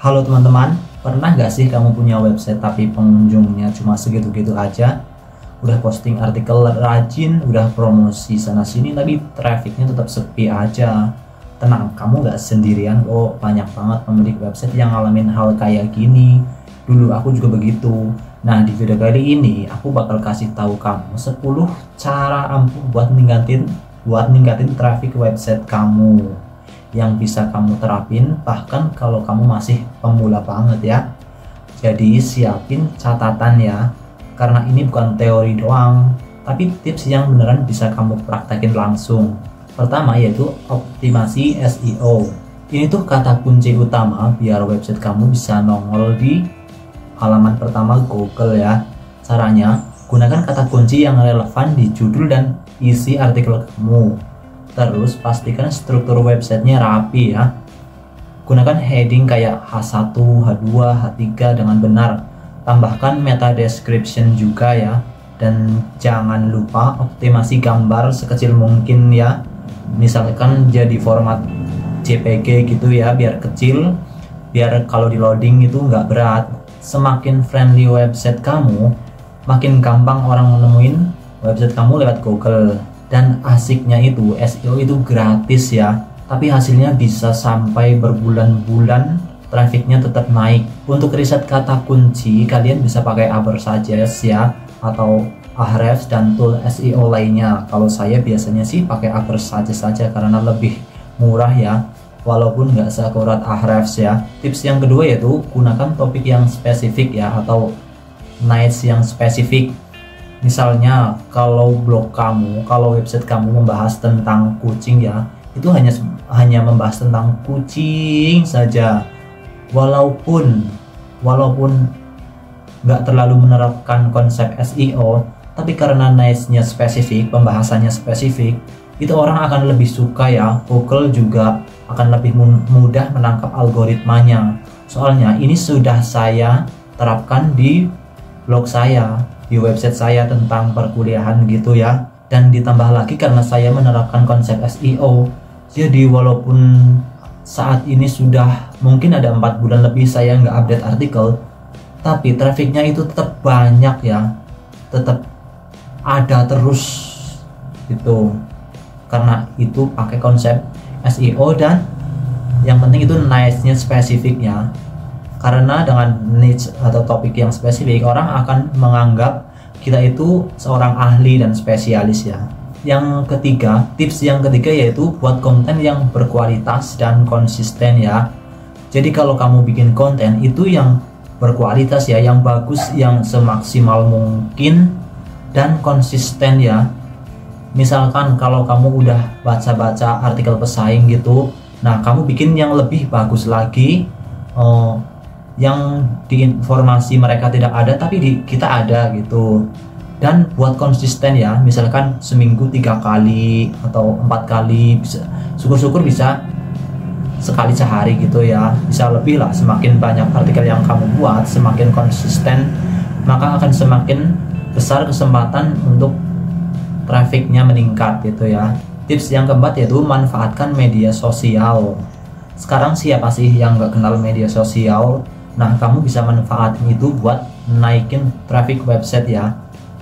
Halo teman-teman, pernah gak sih kamu punya website tapi pengunjungnya cuma segitu-gitu aja? Udah posting artikel rajin, udah promosi sana-sini, tapi trafficnya tetap sepi aja. Tenang, kamu gak sendirian kok, banyak banget pemilik website yang ngalamin hal kayak gini. Dulu aku juga begitu. Nah, di video kali ini aku bakal kasih tahu kamu 10 cara ampuh buat ningkatin traffic website kamu yang bisa kamu terapin bahkan kalau kamu masih pemula banget ya. Jadi siapin catatan ya, karena ini bukan teori doang, tapi tips yang beneran bisa kamu praktekin langsung. Pertama yaitu optimasi SEO. Ini tuh kata kunci utama biar website kamu bisa nongol di halaman pertama Google ya. Caranya, gunakan kata kunci yang relevan di judul dan isi artikel kamu. Terus pastikan struktur websitenya rapi ya. Gunakan heading kayak H1, H2, H3 dengan benar. Tambahkan meta description juga ya. Dan jangan lupa optimasi gambar sekecil mungkin ya. Misalkan jadi format JPG gitu ya, biar kecil, biar kalau di loading itu nggak berat. Semakin friendly website kamu, makin gampang orang menemuin website kamu lewat Google. Dan asiknya itu SEO itu gratis ya, tapi hasilnya bisa sampai berbulan-bulan, trafficnya tetap naik. Untuk riset kata kunci kalian bisa pakai Ubersuggest ya, atau Ahrefs dan tool SEO lainnya. Kalau saya biasanya sih pakai Ubersuggest saja karena lebih murah ya, walaupun nggak seakurat Ahrefs ya. Tips yang kedua yaitu gunakan topik yang spesifik ya, atau niche yang spesifik. Misalnya kalau blog kamu, kalau website kamu membahas tentang kucing ya, itu hanya membahas tentang kucing saja. Walaupun nggak terlalu menerapkan konsep SEO, tapi karena niche-nya spesifik, pembahasannya spesifik, itu orang akan lebih suka ya. Google juga akan lebih mudah menangkap algoritmanya. Soalnya ini sudah saya terapkan di blog saya, di website saya tentang perkuliahan gitu ya. Dan ditambah lagi karena saya menerapkan konsep SEO, jadi walaupun saat ini sudah mungkin ada 4 bulan lebih saya nggak update artikel, tapi trafficnya itu tetap banyak ya, tetap ada terus gitu, karena itu pakai konsep SEO. Dan yang penting itu niche-nya spesifiknya. Karena dengan niche atau topik yang spesifik, orang akan menganggap kita itu seorang ahli dan spesialis ya. Tips yang ketiga yaitu buat konten yang berkualitas dan konsisten ya. Jadi kalau kamu bikin konten itu yang berkualitas ya, yang bagus, yang semaksimal mungkin dan konsisten ya. Misalkan kalau kamu udah baca-baca artikel pesaing gitu, nah kamu bikin yang lebih bagus lagi, yang di informasi mereka tidak ada tapi di kita ada gitu. Dan buat konsisten ya, misalkan seminggu 3 kali atau 4 kali, bisa syukur-syukur bisa sekali sehari gitu ya, bisa lebih lah. Semakin banyak artikel yang kamu buat, semakin konsisten, maka akan semakin besar kesempatan untuk trafficnya meningkat gitu ya. Tips yang keempat yaitu manfaatkan media sosial. Sekarang siapa sih yang nggak kenal media sosial? Nah, kamu bisa manfaatin itu buat naikin traffic website ya.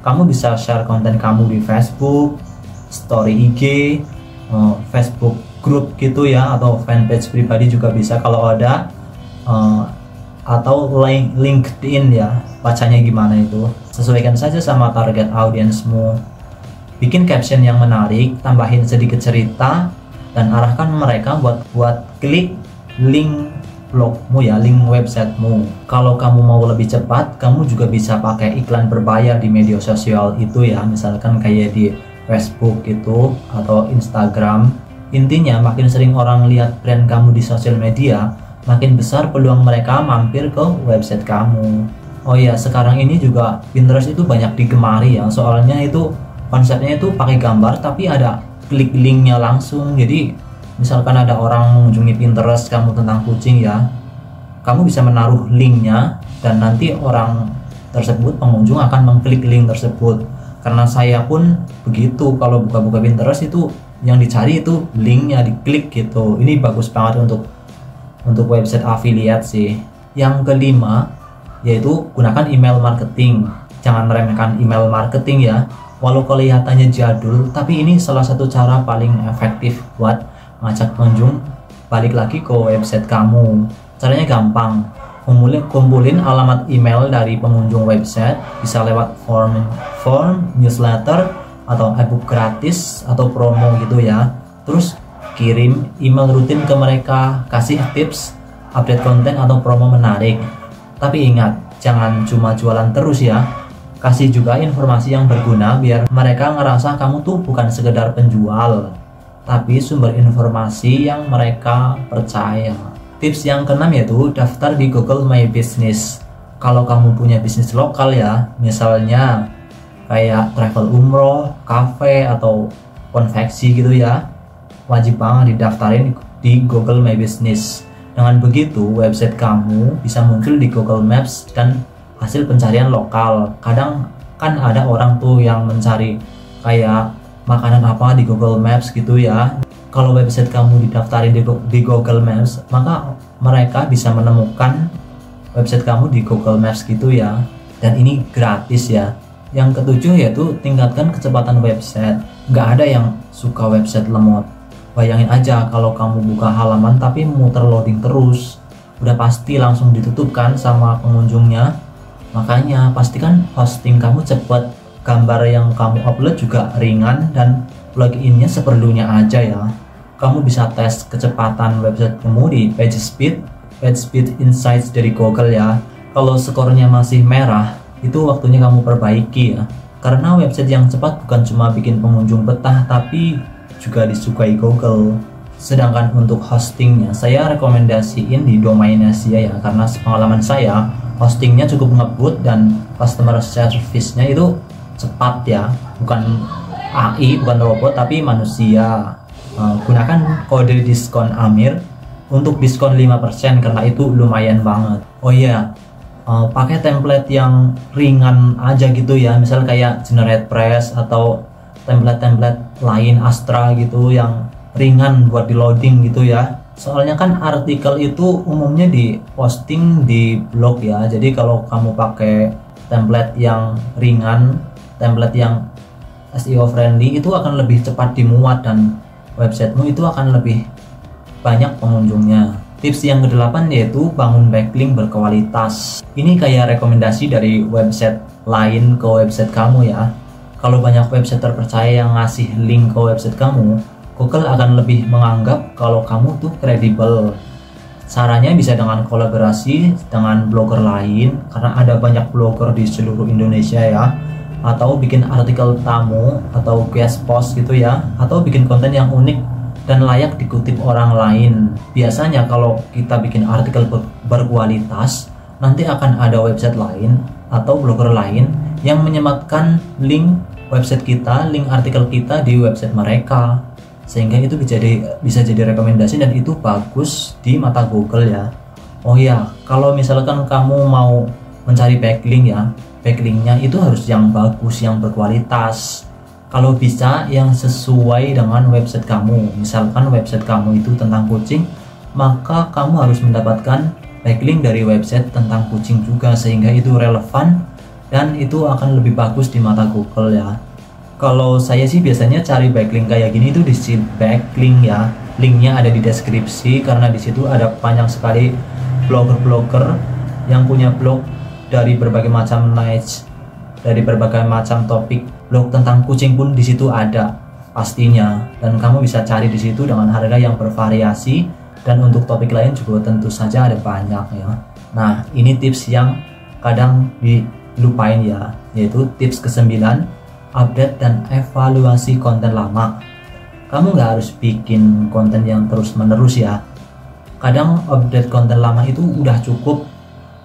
Kamu bisa share konten kamu di Facebook, story IG, Facebook group gitu ya, atau fanpage pribadi juga bisa kalau ada, atau LinkedIn ya. Bacanya gimana itu? Sesuaikan saja sama target audiensmu. Bikin caption yang menarik, tambahin sedikit cerita, dan arahkan mereka buat klik link blogmu ya, link websitemu. Kalau kamu mau lebih cepat, kamu juga bisa pakai iklan berbayar di media sosial itu ya, misalkan kayak di Facebook itu atau Instagram. Intinya makin sering orang lihat brand kamu di sosial media, makin besar peluang mereka mampir ke website kamu. Oh ya, sekarang ini juga Pinterest itu banyak digemari ya, soalnya itu konsepnya itu pakai gambar tapi ada klik linknya langsung. Jadi misalkan ada orang mengunjungi Pinterest kamu tentang kucing ya, kamu bisa menaruh linknya dan nanti orang tersebut, pengunjung akan mengklik link tersebut. Karena saya pun begitu, kalau buka-buka Pinterest itu yang dicari itu linknya, diklik gitu. Ini bagus banget untuk untuk website affiliate sih. Yang kelima yaitu gunakan email marketing. Jangan meremehkan email marketing ya. Walau kelihatannya jadul, tapi ini salah satu cara paling efektif buat ngajak pengunjung balik lagi ke website kamu. Caranya gampang. Kumpulin alamat email dari pengunjung website, bisa lewat form, newsletter, atau ebook gratis, atau promo gitu ya. Terus kirim email rutin ke mereka, kasih tips, update konten atau promo menarik. Tapi ingat, jangan cuma jualan terus ya. Kasih juga informasi yang berguna biar mereka ngerasa kamu tuh bukan sekedar penjual, tapi sumber informasi yang mereka percaya. Tips yang keenam yaitu daftar di Google My Business. Kalau kamu punya bisnis lokal ya, misalnya kayak travel umroh, cafe, atau konveksi gitu ya, wajib banget didaftarin di Google My Business. Dengan begitu, website kamu bisa muncul di Google Maps dan hasil pencarian lokal. Kadang kan ada orang tuh yang mencari kayak makanan apa di Google Maps gitu ya. Kalau website kamu didaftarin di Google Maps, maka mereka bisa menemukan website kamu di Google Maps gitu ya. Dan ini gratis ya. Yang ketujuh yaitu tingkatkan kecepatan website. Nggak ada yang suka website lemot. Bayangin aja kalau kamu buka halaman tapi muter loading terus, udah pasti langsung ditutup kan sama pengunjungnya. Makanya pastikan hosting kamu cepat, gambar yang kamu upload juga ringan, dan pluginnya seperlunya aja ya. Kamu bisa tes kecepatan website kamu di PageSpeed Insights dari Google ya. Kalau skornya masih merah, itu waktunya kamu perbaiki ya. Karena website yang cepat bukan cuma bikin pengunjung betah, tapi juga disukai Google. Sedangkan untuk hostingnya, saya rekomendasiin di Domain Asia ya, karena pengalaman saya hostingnya cukup ngebut dan customer service-nya itu cepat ya, bukan AI, bukan robot, tapi manusia. Gunakan kode diskon Amir untuk diskon 5% karena itu lumayan banget. Oh iya, pakai template yang ringan aja gitu ya, misal kayak GeneratePress atau template-template lain Astra gitu yang ringan buat di loading gitu ya. Soalnya kan artikel itu umumnya di posting di blog ya. Jadi kalau kamu pakai template yang ringan, template yang SEO friendly, itu akan lebih cepat dimuat dan websitemu itu akan lebih banyak pengunjungnya. Tips yang ke-8 yaitu bangun backlink berkualitas. Ini kayak rekomendasi dari website lain ke website kamu ya. Kalau banyak website terpercaya yang ngasih link ke website kamu, Google akan lebih menganggap kalau kamu tuh kredibel. Caranya bisa dengan kolaborasi dengan blogger lain, karena ada banyak blogger di seluruh Indonesia ya. Atau bikin artikel tamu, atau guest post gitu ya. Atau bikin konten yang unik dan layak dikutip orang lain. Biasanya kalau kita bikin artikel berkualitas, nanti akan ada website lain atau blogger lain yang menyematkan link website kita, link artikel kita di website mereka. Sehingga itu bisa jadi rekomendasi dan itu bagus di mata Google ya. Oh ya, kalau misalkan kamu mau mencari backlink ya, backlinknya itu harus yang bagus, yang berkualitas. Kalau bisa yang sesuai dengan website kamu. Misalkan website kamu itu tentang kucing, maka kamu harus mendapatkan backlink dari website tentang kucing juga, sehingga itu relevan dan itu akan lebih bagus di mata Google ya. Kalau saya sih biasanya cari backlink kayak gini itu di sheet backlink ya. Linknya ada di deskripsi karena di situ ada banyak sekali blogger-blogger yang punya blog dari berbagai macam niche, dari berbagai macam topik. Blog tentang kucing pun di situ ada pastinya, dan kamu bisa cari di situ dengan harga yang bervariasi, dan untuk topik lain juga tentu saja ada banyak ya. Nah, ini tips yang kadang dilupain ya, yaitu tips ke-9, update dan evaluasi konten lama. Kamu nggak harus bikin konten yang terus-menerus ya. Kadang update konten lama itu udah cukup,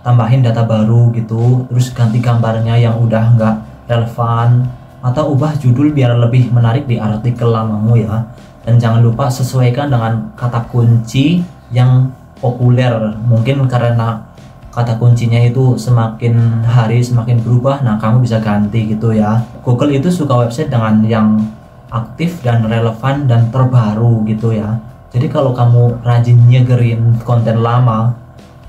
tambahin data baru gitu, terus ganti gambarnya yang udah nggak relevan, atau ubah judul biar lebih menarik di artikel lamamu ya. Dan jangan lupa sesuaikan dengan kata kunci yang populer. Mungkin karena kata kuncinya itu semakin hari semakin berubah, nah kamu bisa ganti gitu ya. Google itu suka website dengan yang aktif dan relevan dan terbaru gitu ya. Jadi kalau kamu rajin nyegerin konten lama,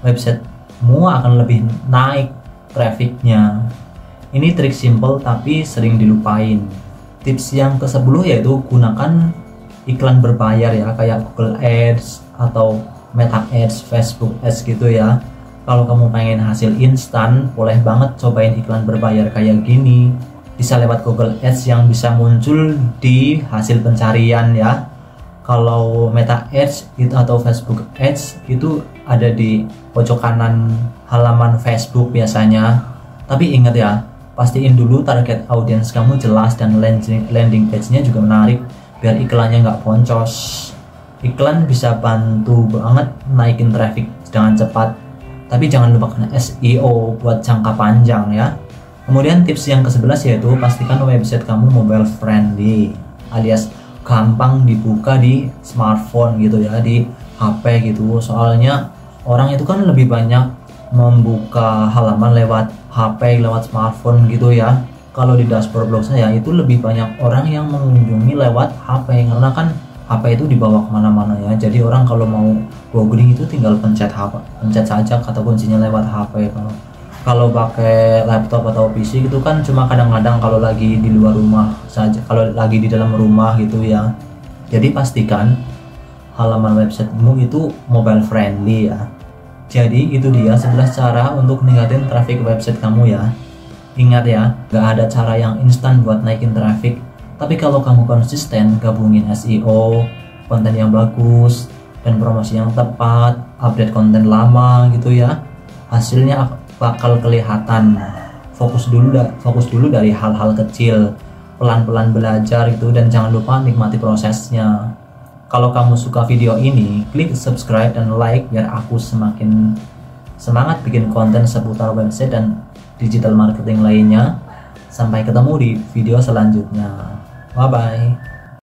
websitemu akan lebih naik trafficnya. Ini trik simple tapi sering dilupain. Tips yang ke-10 yaitu gunakan iklan berbayar ya, kayak Google Ads atau Meta Ads, Facebook Ads gitu ya. Kalau kamu pengen hasil instan, boleh banget cobain iklan berbayar kayak gini. Bisa lewat Google Ads yang bisa muncul di hasil pencarian ya. Kalau Meta Ads itu atau Facebook Ads itu ada di pojok kanan halaman Facebook biasanya. Tapi ingat ya, pastiin dulu target audiens kamu jelas dan landing page-nya juga menarik biar iklannya nggak boncos. Iklan bisa bantu banget naikin traffic dengan cepat, tapi jangan lupakan SEO buat jangka panjang ya. Kemudian tips yang ke-11 yaitu pastikan website kamu mobile friendly, alias gampang dibuka di smartphone gitu ya, di HP gitu. Soalnya orang itu kan lebih banyak membuka halaman lewat HP, lewat smartphone gitu ya. Kalau di dashboard blog saya itu lebih banyak orang yang mengunjungi lewat HP, karena kan HP itu dibawa kemana-mana ya. Jadi orang kalau mau googling itu tinggal pencet saja kata kuncinya lewat HP. Kalau pakai laptop atau PC itu kan cuma kadang-kadang kalau lagi di luar rumah saja, kalau lagi di dalam rumah gitu ya. Jadi pastikan halaman websitemu itu mobile friendly ya. Jadi itu dia 11 cara untuk meningkatin traffic website kamu ya. Ingat ya, gak ada cara yang instan buat naikin traffic. Tapi kalau kamu konsisten gabungin SEO, konten yang bagus, dan promosi yang tepat, update konten lama gitu ya, hasilnya bakal kelihatan. Fokus dulu dari hal-hal kecil, pelan-pelan belajar gitu, dan jangan lupa nikmati prosesnya. Kalau kamu suka video ini, klik subscribe dan like biar aku semakin semangat bikin konten seputar website dan digital marketing lainnya. Sampai ketemu di video selanjutnya. Bye bye.